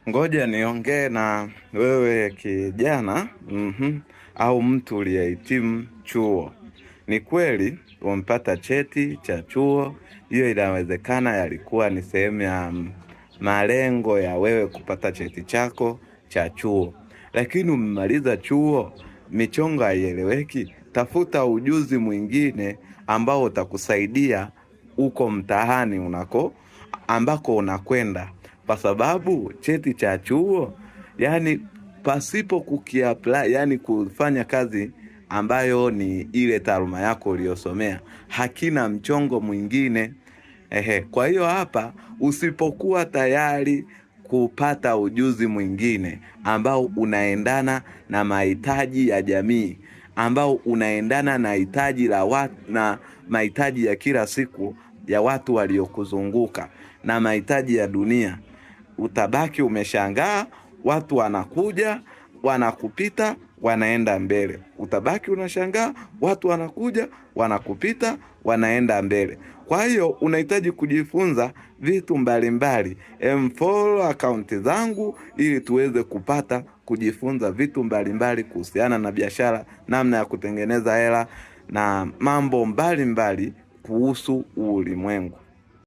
Ngoja niongee na wewe kijana au mtu uliyehitimu chuo. Ni kweli umepata cheti cha chuo. Hiyo inawezekana yalikuwa ni sehemu ya malengo ya wewe kupata cheti chako cha chuo. Lakini umemaliza chuo, michongo haieleweki. Tafuta ujuzi mwingine ambao utakusaidia uko mtaani ambako unakwenda. Kwa sababu cheti cha chuo, yani pasipo kukiapply, yani kufanya kazi ambayo ni ile taaluma yako uliyosomea, hakina mchongo mwingine. Kwa hiyo hapa usipokuwa tayari kupata ujuzi mwingine ambao unaendana na mahitaji ya jamii, ambao unaendana na hitaji la watu na mahitaji ya kila siku ya watu waliokuzunguka na mahitaji ya dunia, utabaki umeshangaa. Watu wanakuja, wanakupita, wanaenda mbele. Utabaki unashangaa, watu wanakuja, wanakupita, wanaenda mbele. Kwa hiyo unahitaji kujifunza vitu mbalimbali. Follow account zangu ili tuweze kupata kujifunza vitu mbalimbali kuhusiana na biashara, namna ya kutengeneza hela na mambo mbalimbali kuhusu ulimwengu.